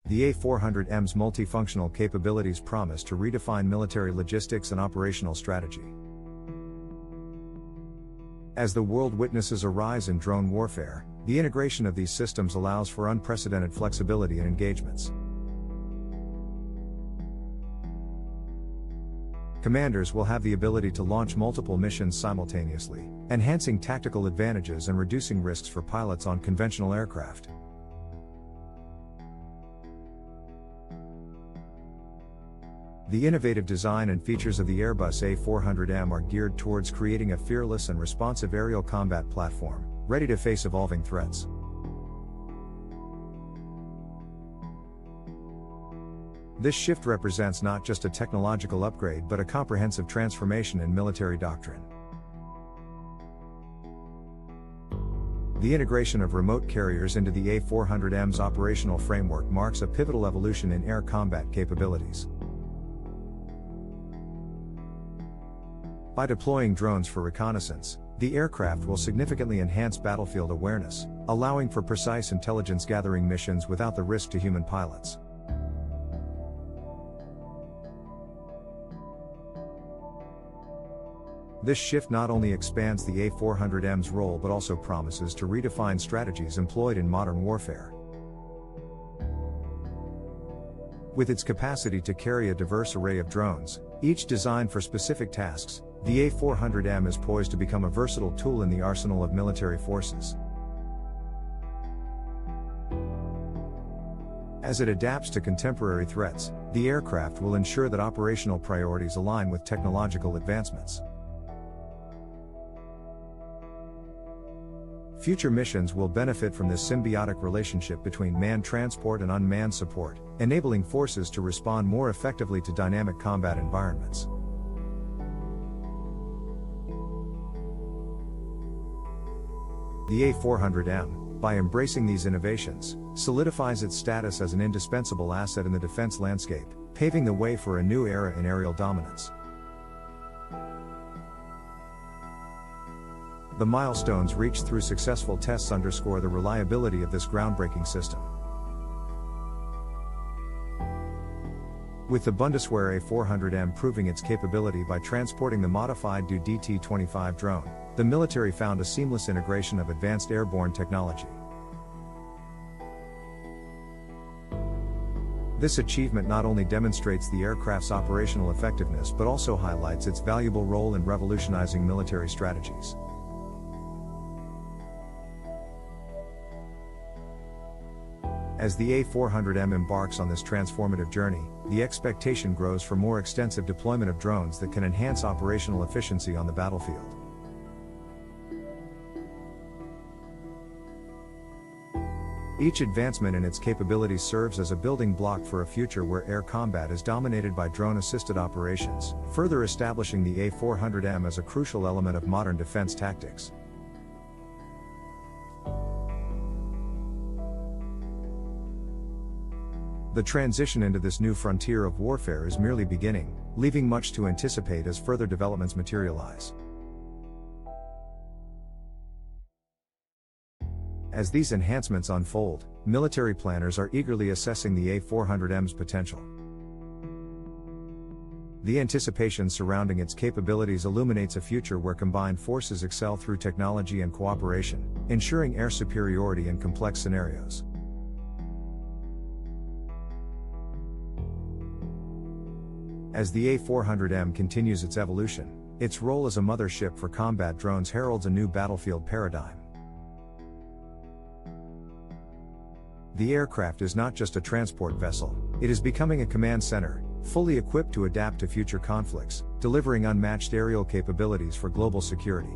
The A400M's multifunctional capabilities promise to redefine military logistics and operational strategy. As the world witnesses a rise in drone warfare, the integration of these systems allows for unprecedented flexibility in engagements. Commanders will have the ability to launch multiple missions simultaneously, enhancing tactical advantages and reducing risks for pilots on conventional aircraft. The innovative design and features of the Airbus A400M are geared towards creating a fearless and responsive aerial combat platform, ready to face evolving threats. This shift represents not just a technological upgrade but a comprehensive transformation in military doctrine. The integration of remote carriers into the A400M's operational framework marks a pivotal evolution in air combat capabilities. By deploying drones for reconnaissance, the aircraft will significantly enhance battlefield awareness, allowing for precise intelligence-gathering missions without the risk to human pilots. This shift not only expands the A400M's role but also promises to redefine strategies employed in modern warfare. With its capacity to carry a diverse array of drones, each designed for specific tasks, the A400M is poised to become a versatile tool in the arsenal of military forces. As it adapts to contemporary threats, the aircraft will ensure that operational priorities align with technological advancements. Future missions will benefit from this symbiotic relationship between manned transport and unmanned support, enabling forces to respond more effectively to dynamic combat environments. The A400M, by embracing these innovations, solidifies its status as an indispensable asset in the defense landscape, paving the way for a new era in aerial dominance. The milestones reached through successful tests underscore the reliability of this groundbreaking system. With the Bundeswehr A400M proving its capability by transporting the modified DT-25 drone, the military found a seamless integration of advanced airborne technology. This achievement not only demonstrates the aircraft's operational effectiveness but also highlights its valuable role in revolutionizing military strategies. As the A400M embarks on this transformative journey, the expectation grows for more extensive deployment of drones that can enhance operational efficiency on the battlefield. Each advancement in its capabilities serves as a building block for a future where air combat is dominated by drone-assisted operations, further establishing the A400M as a crucial element of modern defense tactics. The transition into this new frontier of warfare is merely beginning, leaving much to anticipate as further developments materialize. As these enhancements unfold, military planners are eagerly assessing the A400M's potential. The anticipation surrounding its capabilities illuminates a future where combined forces excel through technology and cooperation, ensuring air superiority in complex scenarios. As the A400M continues its evolution, its role as a mothership for combat drones heralds a new battlefield paradigm. The aircraft is not just a transport vessel, it is becoming a command center, fully equipped to adapt to future conflicts, delivering unmatched aerial capabilities for global security.